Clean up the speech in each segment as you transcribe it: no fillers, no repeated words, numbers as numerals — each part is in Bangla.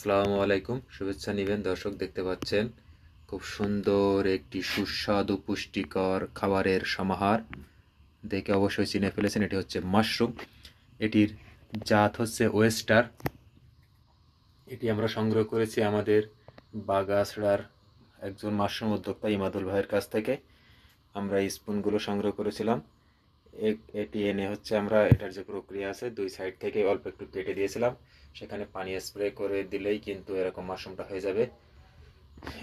আসসালামু আলাইকুম, শুভেচ্ছা নিবেন দর্শক। দেখতে পাচ্ছেন খুব সুন্দর একটি সুস্বাদু পুষ্টিকর খাবারের সমাহার। দেখে অবশ্যই চিনে ফেলেছেন, এটি হচ্ছে মাশরুম। এটির জাত হচ্ছে ওয়েস্টার। এটি আমরা সংগ্রহ করেছি আমাদের বাগাছড়ার একজন মাশরুম উদ্যোক্তা ইমাদুল ভাইয়ের কাছ থেকে। আমরা এই স্পুনগুলো সংগ্রহ করেছিলাম। এটি এনে হচ্ছে আমরা এটার যে প্রক্রিয়া আছে, দুই সাইড থেকে অল্প একটু কেটে দিয়েছিলাম, সেখানে পানি স্প্রে করে দিলেই কিন্তু এরকম মাশরুমটা হয়ে যাবে।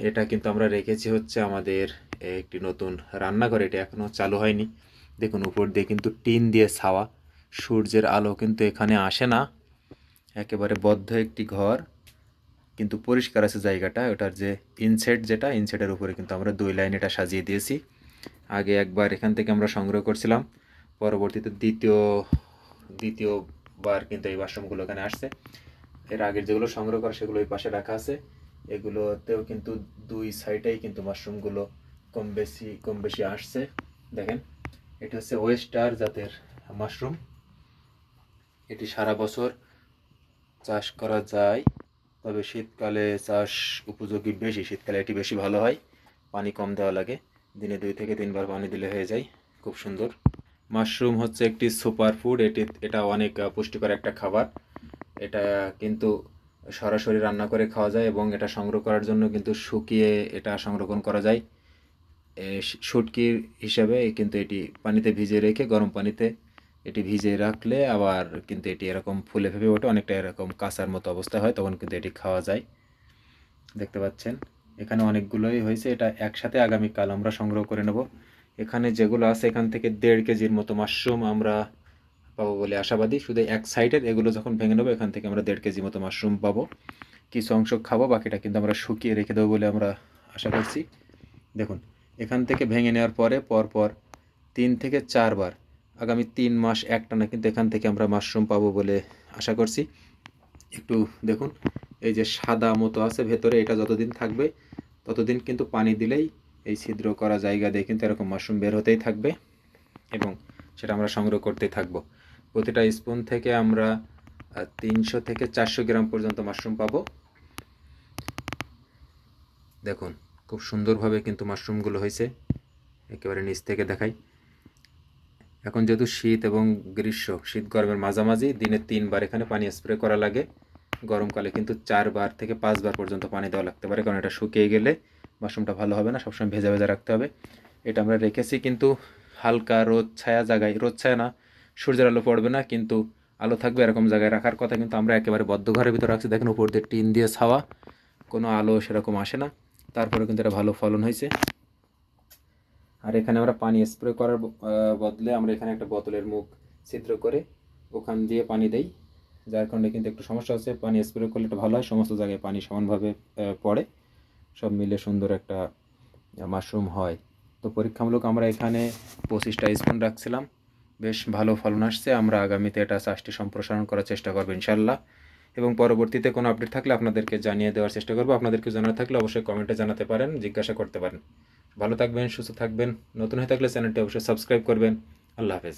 এটা কিন্তু আমরা রেখেছি হচ্ছে আমাদের একটি নতুন রান্নাঘর, এটা এখনও চালু হয়নি। দেখুন উপর দিয়ে কিন্তু টিন দিয়ে ছাওয়া, সূর্যের আলো কিন্তু এখানে আসে না, একেবারে বদ্ধ একটি ঘর, কিন্তু পরিষ্কার আছে জায়গাটা। ওটার যে ইনসেট, যেটা ইনসেটের উপরে কিন্তু আমরা দুই লাইন এটা সাজিয়ে দিয়েছি। আগে একবার এখান থেকে আমরা সংগ্রহ করছিলাম, পরবর্তীতে দ্বিতীয়বার কিন্তু এই মাশরুমগুলো এখানে আসছে। এর আগের যেগুলো সংগ্রহ করা সেগুলো এই পাশে রাখা আছে। এগুলোতেও কিন্তু দুই সাইডেই কিন্তু মাশরুমগুলো কম বেশি আসছে। দেখেন, এটি হচ্ছে ওয়েস্টার জাতের মাশরুম। এটি সারা বছর চাষ করা যায়, তবে শীতকালে চাষ উপযোগী বেশি। শীতকালে এটি বেশি ভালো হয়, পানি কম দেওয়া লাগে, দিনে 2 থেকে 3 বার পানি দিলে হয়ে যায়। খুব সুন্দর। মাশরুম হচ্ছে একটি সুপার ফুড। এটা অনেক পুষ্টিকর একটা খাবার। এটা কিন্তু সরাসরি রান্না করে খাওয়া যায়, এবং এটা সংগ্রহ করার জন্য কিন্তু শুকিয়ে এটা সংরক্ষণ করা যায় শুটকির হিসাবে। কিন্তু এটি পানিতে ভিজিয়ে রেখে, গরম পানিতে এটি ভিজিয়ে রাখলে আবার কিন্তু এটি এরকম ফুলে ফেপে ওঠে, অনেকটা এরকম কাঁচার মতো অবস্থা হয়, তখন কিন্তু এটি খাওয়া যায়। দেখতে পাচ্ছেন এখানে অনেকগুলোই হয়েছে। এটা একসাথে আগামীকাল আমরা সংগ্রহ করে নেব। এখানে যেগুলো আছে, এখান থেকে 1.5 কেজির মতো মাশরুম আমরা পাবো বলে আশাবাদী। শুধু এক সাইডের, এগুলো যখন ভেঙে নেবো এখান থেকে আমরা 1.5 কেজি মতো মাশরুম পাবো। কিছু অংশ খাবো, বাকিটা কিন্তু আমরা শুকিয়ে রেখে দেবো বলে আমরা আশা করছি। দেখুন, এখান থেকে ভেঙে নেওয়ার পরে পরপর 3 থেকে 4 বার আগামী 3 মাস একটানা কিন্তু এখান থেকে আমরা মাশরুম পাবো বলে আশা করছি। একটু দেখুন, এই যে সাদা মতো আছে ভেতরে, এটা যতদিন থাকবে ততদিন কিন্তু পানি দিলেই এই ছিদ্র করা জায়গা দিয়ে কিন্তু এরকম মাশরুম বের হতেই থাকবে, এবং সেটা আমরা সংগ্রহ করতেই থাকবো। প্রতিটা স্পুন থেকে আমরা 300 থেকে 400 গ্রাম পর্যন্ত মাশরুম পাবো। দেখুন খুব সুন্দরভাবে কিন্তু মাশরুমগুলো হয়েছে, একেবারে নিচ থেকে দেখাই। এখন যেহেতু শীত এবং গ্রীষ্ম, শীত গরমের মাঝামাঝি, দিনে 3 বার এখানে পানি স্প্রে করা লাগে। গরমকালে কিন্তু 4 বার থেকে 5 বার পর্যন্ত পানি দেওয়া লাগতে পারে, কারণ এটা শুকিয়ে গেলে মাশরুমটা ভালো হবে না। সবসময় ভেজা ভেজা রাখতে হবে। এটা আমরা রেখেছি কিন্তু হালকা রোদ ছায়া জায়গায়, রোদ ছায়া না, সূর্যের আলো পড়বে না কিন্তু আলো থাকবে এরকম জায়গায় রাখার কথা, কিন্তু আমরা একেবারে বদ্ধ ঘরের ভিতরে রাখছি। দেখেন উপর দিয়ে টিন দিয়ে ছাওয়া, কোনো আলো সেরকম আসে না, তারপরে কিন্তু এটা ভালো ফলন হয়েছে। আর এখানে আমরা পানি স্প্রে করার বদলে আমরা এখানে একটা বোতলের মুখ ছিদ্র করে ওখান দিয়ে পানি দেই, যার কারণে কিন্তু একটু সমস্যা হচ্ছে। পানি স্প্রে করলে এটা ভালো হয়, সমস্ত জায়গায় পানি সমানভাবে পড়ে, সব মিলে সুন্দর একটা মাশরুম হয়। তো পরীক্ষামূলক আমরা এখানে 25টা স্পুন রাখছিলাম, বেশ ভালো ফলন আসছে। আমরা আগামীতে এটা চাষটি সম্প্রসারণ করার চেষ্টা করবো ইনশাল্লাহ, এবং পরবর্তীতে কোনো আপডেট থাকলে আপনাদেরকে জানিয়ে দেওয়ার চেষ্টা করবো। আপনাদেরকে জানা থাকলে অবশ্যই কমেন্টে জানাতে পারেন, জিজ্ঞাসা করতে পারেন। ভালো থাকবেন, সুস্থ থাকবেন। নতুন হয়ে থাকলে চ্যানেলটি অবশ্যই সাবস্ক্রাইব করবেন। আল্লাহ হাফেজ।